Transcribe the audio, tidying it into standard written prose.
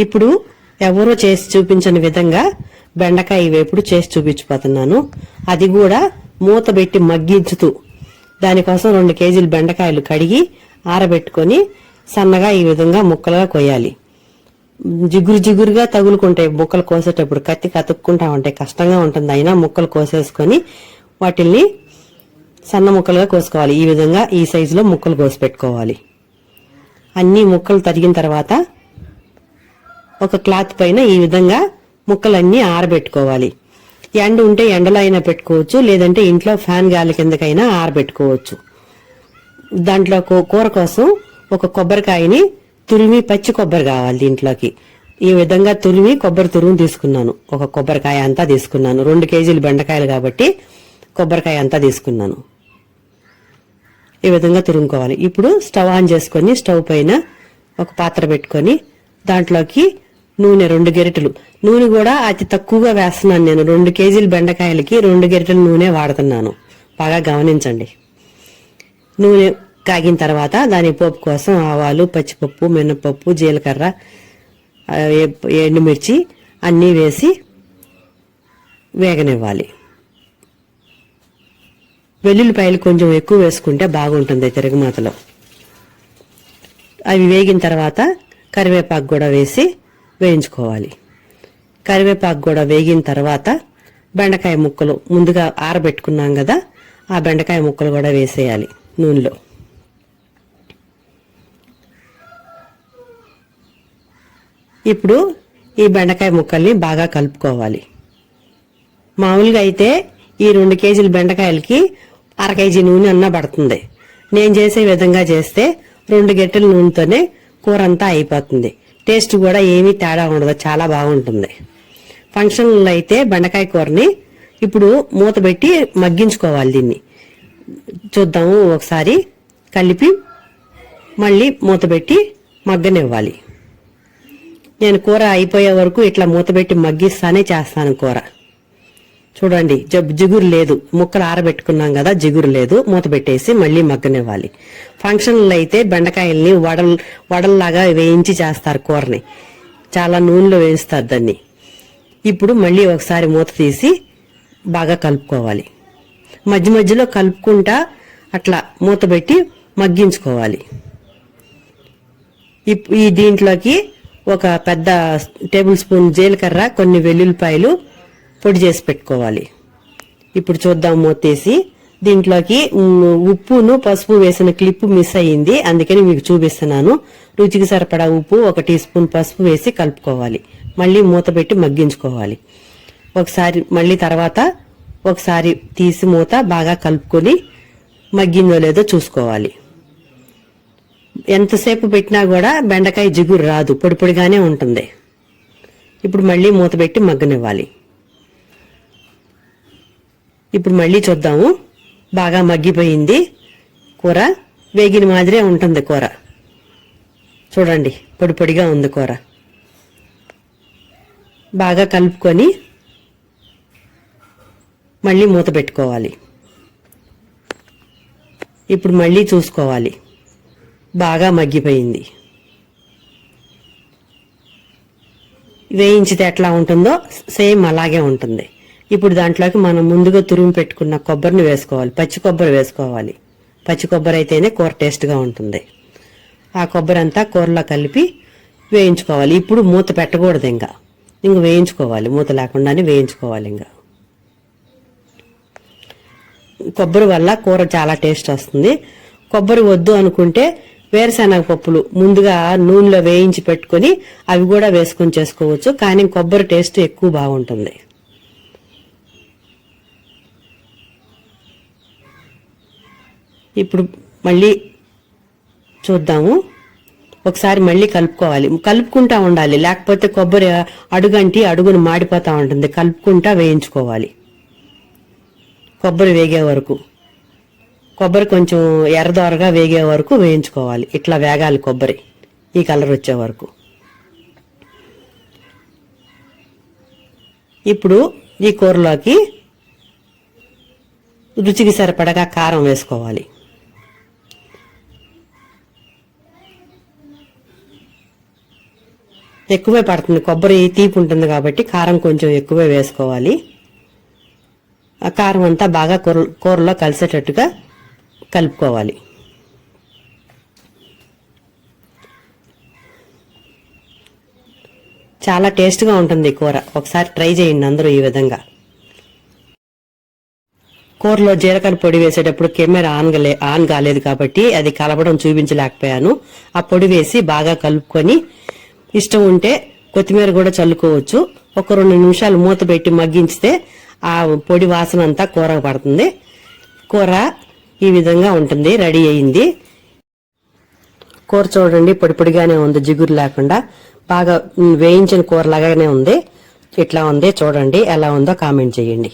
ఇప్పుడు ఎవరో చేసి చూపించని విధంగా బెండకాయ వేపుడు చేసి చూపించిపోతున్నాను. అది కూడా మూత పెట్టి మగ్గించుతూ. దానికోసం 2 కేజీలు బెండకాయలు కడిగి ఆరబెట్టుకొని సన్నగా ఈ విధంగా ముక్కలుగా కొయ్యాలి. జిగురుగా తగులుకుంటాయి ముక్కలు కోసేటప్పుడు, కత్తి కతుక్కుంటా ఉంటాయి, కష్టంగా ఉంటుంది. అయినా ముక్కలు కోసేసుకొని వాటిల్ని సన్న ముక్కలుగా కోసుకోవాలి. ఈ విధంగా ఈ సైజులో ముక్కలు కోసి పెట్టుకోవాలి. అన్ని ముక్కలు తరిగిన తర్వాత ఒక క్లాత్ పైన ఈ విధంగా ముక్కలన్నీ ఆరబెట్టుకోవాలి. ఎండ ఉంటే ఎండలో అయినా పెట్టుకోవచ్చు, లేదంటే ఇంట్లో ఫ్యాన్ గాలి కిందకైనా ఆరబెట్టుకోవచ్చు. దాంట్లో కూర కోసం ఒక కొబ్బరికాయని తురిమి, పచ్చి కొబ్బరి కావాలి దీంట్లోకి. ఈ విధంగా తురిమి కొబ్బరి తురుము తీసుకున్నాను. ఒక కొబ్బరికాయ అంతా తీసుకున్నాను. 2 కేజీలు బెండకాయలు కాబట్టి కొబ్బరికాయ అంతా తీసుకున్నాను. ఈ విధంగా తురుముకోవాలి. ఇప్పుడు స్టవ్ ఆన్ చేసుకొని స్టవ్ పైన ఒక పాత్ర పెట్టుకొని దాంట్లోకి నూనె 2 గరిటెలు. నూనె కూడా అతి తక్కువగా వేస్తున్నాను నేను. 2 కేజీల బెండకాయలకి 2 గరిటెల నూనె వాడుతున్నాను. బాగా గమనించండి. నూనె కాగిన తర్వాత దాని పోపు కోసం ఆవాలు, పచ్చిపప్పు, మినపప్పు, జీలకర్ర, ఎండుమిర్చి అన్నీ వేసి వేగనివ్వాలి. వెల్లుల్లిపాయలు కొంచెం ఎక్కువ వేసుకుంటే బాగుంటుంది తిరగమాతలో. అవి వేగిన తర్వాత కరివేపాకు కూడా వేసి వేయించుకోవాలి. కరివేపాకు కూడా వేగిన తర్వాత బెండకాయ ముక్కలు ముందుగా ఆరబెట్టుకున్నాం కదా, ఆ బెండకాయ ముక్కలు కూడా వేసేయాలి నూనెలో. ఇప్పుడు ఈ బెండకాయ ముక్కల్ని బాగా కలుపుకోవాలి. మామూలుగా అయితే ఈ 2 కేజీల బెండకాయలకి 1/2 కేజీ నూనె అన్నా పడుతుంది. నేను చేసే విధంగా చేస్తే 2 గరిటెల నూనెతోనే కూర అంతా అయిపోతుంది. టేస్ట్ కూడా ఏమీ తేడా ఉండదు, చాలా బాగుంటుంది. ఫంక్షన్లో అయితే బెండకాయ కూరని ఇప్పుడు మూత పెట్టి మగ్గించుకోవాలి. దీన్ని చూద్దాము ఒకసారి. కలిపి మళ్ళీ మూత పెట్టి మగ్గనివ్వాలి. నేను కూర అయిపోయే వరకు ఇట్లా మూత పెట్టి మగ్గిస్తానే చేస్తాను కూర. చూడండి, జిగురు లేదు. ముక్కలు ఆరబెట్టుకున్నాం కదా, జిగురు లేదు. మూత పెట్టేసి మళ్ళీ మగ్గనివ్వాలి. ఫంక్షన్లో అయితే బెండకాయల్ని వడల్లాగా వేయించి చేస్తారు కూరని. చాలా నూనెలో వేయిస్తారు దాన్ని. ఇప్పుడు మళ్ళీ ఒకసారి మూత తీసి బాగా కలుపుకోవాలి. మధ్య మధ్యలో కలుపుకుంటా అట్లా మూత పెట్టి మగ్గించుకోవాలి. ఈ దీంట్లోకి ఒక పెద్ద టేబుల్ స్పూన్ జీలకర్ర, కొన్ని వెల్లుల్లిపాయలు పొడి చేసి పెట్టుకోవాలి. ఇప్పుడు చూద్దాం మూతేసి. దీంట్లోకి ఉప్పును పసుపు వేసిన క్లిప్పు మిస్ అయ్యింది, అందుకని మీకు చూపిస్తున్నాను. రుచికి సరిపడా ఉప్పు, 1 టీ స్పూన్ పసుపు వేసి కలుపుకోవాలి. మళ్ళీ మూత పెట్టి మగ్గించుకోవాలి. ఒకసారి మళ్ళీ తర్వాత ఒకసారి తీసి మూత బాగా కలుపుకొని మగ్గిందో లేదో చూసుకోవాలి. ఎంతసేపు పెట్టినా కూడా బెండకాయ జిగురు రాదు, పొడి పొడిగానే ఉంటుంది. ఇప్పుడు మళ్ళీ మూత పెట్టి మగ్గనివ్వాలి. ఇప్పుడు మళ్ళీ చూద్దాము. బాగా మగ్గిపోయింది కూర. వేగిన మాదిరే ఉంటుంది కూర. చూడండి, పొడి పొడిగా ఉంది కూర. బాగా కలుపుకొని మళ్ళీ మూత పెట్టుకోవాలి. ఇప్పుడు మళ్ళీ చూసుకోవాలి. బాగా మగ్గిపోయింది. వేయించితే ఎట్లా ఉంటుందో సేమ్ అలాగే ఉంటుంది. ఇప్పుడు దాంట్లోకి మనం ముందుగా తురిమి పెట్టుకున్న కొబ్బరిని వేసుకోవాలి. పచ్చి కొబ్బరి వేసుకోవాలి. పచ్చి కొబ్బరి అయితేనే కూర టేస్ట్గా ఉంటుంది. ఆ కొబ్బరి అంతా కూరలో కలిపి వేయించుకోవాలి. ఇప్పుడు మూత పెట్టకూడదు, ఇంక వేయించుకోవాలి. మూత లేకుండానే వేయించుకోవాలి. కొబ్బరి వల్ల కూర చాలా టేస్ట్ వస్తుంది. కొబ్బరి వద్దు అనుకుంటే వేరుశనగ పప్పులు ముందుగా నూనెలో వేయించి పెట్టుకొని అవి కూడా వేసుకొని చేసుకోవచ్చు. కానీ కొబ్బరి టేస్ట్ ఎక్కువ బాగుంటుంది. ఇప్పుడు మళ్ళీ చూద్దాము. ఒకసారి మళ్ళీ కలుపుకోవాలి. కలుపుకుంటా ఉండాలి, లేకపోతే కొబ్బరి అడుగును మాడిపోతా ఉంటుంది. కలుపుకుంటా వేయించుకోవాలి కొబ్బరి వేగే వరకు. కొబ్బరి కొంచెం ఎర్రదోరగా వేగే వరకు వేయించుకోవాలి. ఇట్లా వేగాలి కొబ్బరి, ఈ కలర్ వచ్చే వరకు. ఇప్పుడు ఈ కూరలోకి రుచికి సరిపడగా కారం వేసుకోవాలి. ఎక్కువే పడుతుంది, కొబ్బరి తీపి ఉంటుంది కాబట్టి కారం కొంచెం ఎక్కువే వేసుకోవాలి. ఆ కారం అంతా బాగా కూరలో కలిసేటట్టుగా కలుపుకోవాలి. చాలా టేస్ట్గా ఉంటుంది ఈ కూర. ఒకసారి ట్రై చేయండి అందరూ ఈ విధంగా. కూరలో జీలకర్ర పొడి వేసేటప్పుడు కెమెరా ఆన్ కాలేదు కాబట్టి అది కలపడం చూపించలేకపోయాను. ఆ పొడి వేసి బాగా కలుపుకొని ఇష్టం ఉంటే కొత్తిమీర కూడా చల్లుకోవచ్చు. ఒక 2 నిమిషాలు మూత పెట్టి మగ్గించితే ఆ పొడి వాసన అంతా కూరకు పడుతుంది. కూర ఈ విధంగా ఉంటుంది, రెడీ అయింది. కూర చూడండి పొడి పొడిగానే ఉంది, జిగురు లేకుండా బాగా వేయించిన కూర లాగానే ఉంది. ఇట్లా ఉంది చూడండి, ఎలా ఉందో కామెంట్ చేయండి.